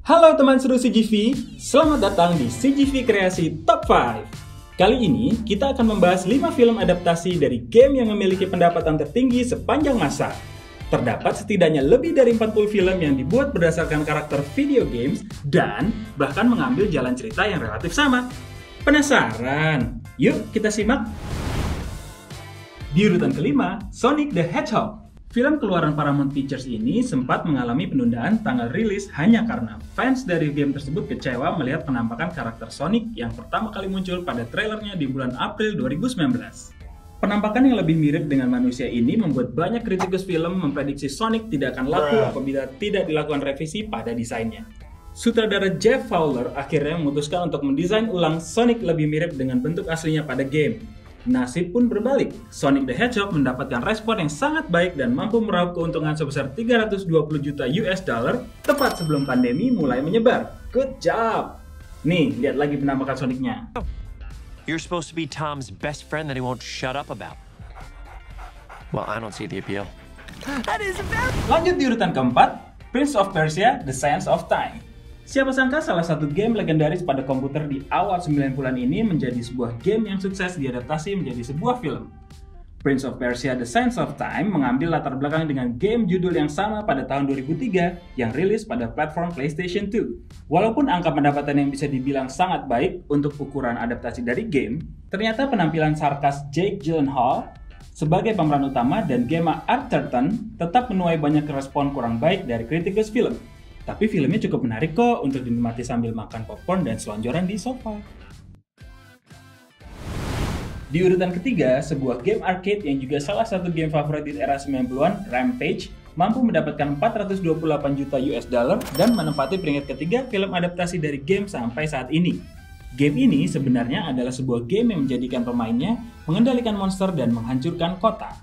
Halo teman seru CGV, selamat datang di CGV Kreasi Top 5. Kali ini kita akan membahas 5 film adaptasi dari game yang memiliki pendapatan tertinggi sepanjang masa. Terdapat setidaknya lebih dari 40 film yang dibuat berdasarkan karakter video games dan bahkan mengambil jalan cerita yang relatif sama. Penasaran? Yuk kita simak! Di urutan kelima, Sonic the Hedgehog. Film keluaran Paramount Pictures ini sempat mengalami penundaan tanggal rilis hanya karena fans dari game tersebut kecewa melihat penampakan karakter Sonic yang pertama kali muncul pada trailernya di bulan April 2019. Penampakan yang lebih mirip dengan manusia ini membuat banyak kritikus film memprediksi Sonic tidak akan laku apabila tidak dilakukan revisi pada desainnya. Sutradara Jeff Fowler akhirnya memutuskan untuk mendesain ulang Sonic lebih mirip dengan bentuk aslinya pada game. Nasib pun berbalik, Sonic the Hedgehog mendapatkan respon yang sangat baik dan mampu meraup keuntungan sebesar 320 juta US dollar tepat sebelum pandemi mulai menyebar. Good job! Nih, lihat lagi penampakan Sonicnya. You're supposed to be Tom's best friend that he won't shut up about. Well, I don't see the appeal. That is very... Lanjut di urutan keempat, Prince of Persia: The Sands of Time. Siapa sangka salah satu game legendaris pada komputer di awal 90-an ini menjadi sebuah game yang sukses diadaptasi menjadi sebuah film. Prince of Persia: The Sands of Time mengambil latar belakang dengan game judul yang sama pada tahun 2003 yang rilis pada platform PlayStation 2. Walaupun angka pendapatan yang bisa dibilang sangat baik untuk ukuran adaptasi dari game, ternyata penampilan sarkas Jake Gyllenhaal sebagai pemeran utama dan Gemma Arterton tetap menuai banyak respon kurang baik dari kritikus film. Tapi filmnya cukup menarik kok untuk dinikmati sambil makan popcorn dan selonjoran di sofa. Di urutan ketiga, sebuah game arcade yang juga salah satu game favorit di era 90-an, Rampage, mampu mendapatkan 428 juta US dollar dan menempati peringkat ketiga film adaptasi dari game sampai saat ini. Game ini sebenarnya adalah sebuah game yang menjadikan pemainnya mengendalikan monster dan menghancurkan kota.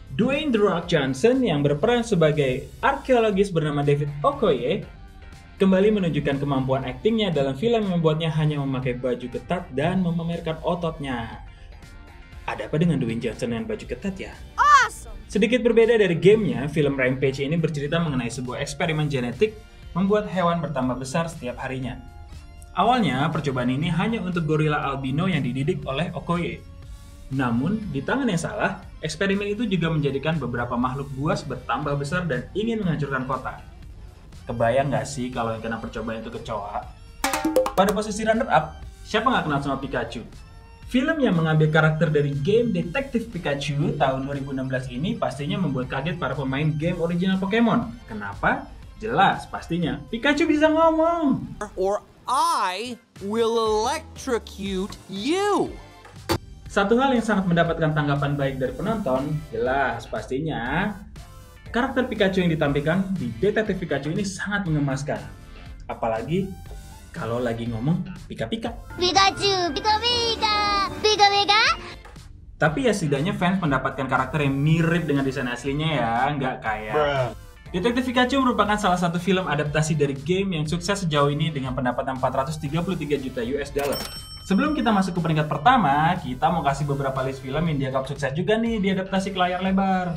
Dwayne The Rock Johnson yang berperan sebagai arkeologis bernama David Okoye kembali menunjukkan kemampuan aktingnya dalam film yang membuatnya hanya memakai baju ketat dan memamerkan ototnya. Ada apa dengan Dwayne Johnson dengan baju ketat ya? awesome! Sedikit berbeda dari gamenya, film Rampage ini bercerita mengenai sebuah eksperimen genetik membuat hewan bertambah besar setiap harinya. Awalnya, percobaan ini hanya untuk gorila albino yang dididik oleh Okoye. Namun, di tangan yang salah, eksperimen itu juga menjadikan beberapa makhluk buas bertambah besar dan ingin menghancurkan kota. Kebayang nggak sih kalau yang kena percobaan itu kecoa? Pada posisi runner-up, siapa nggak kenal sama Pikachu? Film yang mengambil karakter dari game Detektif Pikachu tahun 2016 ini pastinya membuat kaget para pemain game original Pokemon. Kenapa? Jelas, pastinya Pikachu bisa ngomong! Or I will electrocute you! Satu hal yang sangat mendapatkan tanggapan baik dari penonton, jelas pastinya karakter Pikachu yang ditampilkan di Detektif Pikachu ini sangat mengemaskan. Apalagi kalau lagi ngomong Pika-Pika. Pikachu, Pika-Pika, Pika-Pika. Tapi ya setidaknya fans mendapatkan karakter yang mirip dengan desain aslinya ya, nggak kayak. Detektif Pikachu merupakan salah satu film adaptasi dari game yang sukses sejauh ini dengan pendapatan 433 juta US dollar. Sebelum kita masuk ke peringkat pertama, kita mau kasih beberapa list film yang dianggap sukses juga nih diadaptasi ke layar lebar.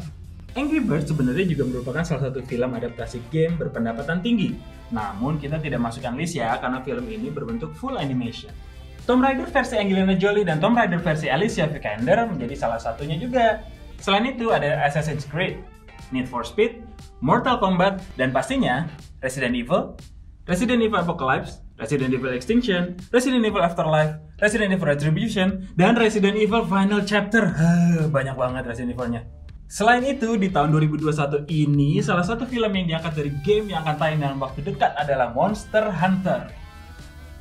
Angry Birds sebenarnya juga merupakan salah satu film adaptasi game berpendapatan tinggi. Namun kita tidak masukkan list ya karena film ini berbentuk full animation. Tomb Raider versi Angelina Jolie dan Tomb Raider versi Alicia Vikander menjadi salah satunya juga. Selain itu ada Assassin's Creed, Need for Speed, Mortal Kombat, dan pastinya Resident Evil, Resident Evil Apocalypse, Resident Evil Extinction, Resident Evil Afterlife, Resident Evil Retribution, dan Resident Evil Final Chapter. Banyak banget Resident Evil-nya. Selain itu, di tahun 2021 ini, salah satu film yang diangkat dari game yang akan tayang dalam waktu dekat adalah Monster Hunter.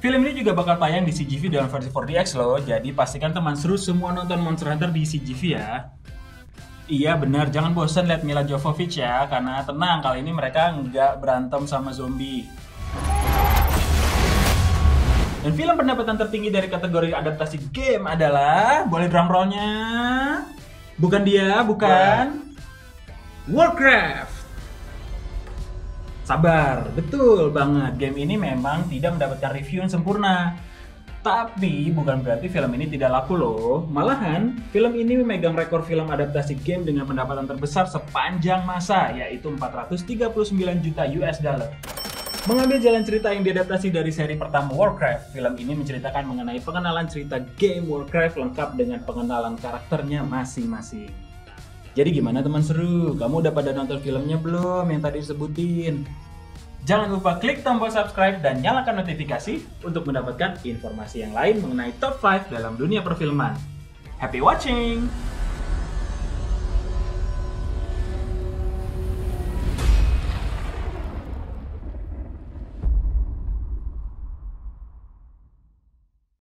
Film ini juga bakal tayang di CGV dalam versi 4DX loh, jadi pastikan teman seru semua nonton Monster Hunter di CGV ya. Iya benar, jangan bosan lihat Mila Jovovich ya, karena tenang, kali ini mereka nggak berantem sama zombie. Dan film pendapatan tertinggi dari kategori adaptasi game adalah, boleh drum roll-nya? Bukan dia, bukan. Warcraft. Sabar, betul banget. Game ini memang tidak mendapatkan review yang sempurna. Tapi bukan berarti film ini tidak laku loh. Malahan, film ini memegang rekor film adaptasi game dengan pendapatan terbesar sepanjang masa, yaitu 439 juta US dollar. Mengambil jalan cerita yang diadaptasi dari seri pertama Warcraft, film ini menceritakan mengenai pengenalan cerita game Warcraft lengkap dengan pengenalan karakternya masing-masing. Jadi gimana teman seru? Kamu udah pada nonton filmnya belum yang tadi disebutin? Jangan lupa klik tombol subscribe dan nyalakan notifikasi untuk mendapatkan informasi yang lain mengenai top 5 dalam dunia perfilman. Happy watching!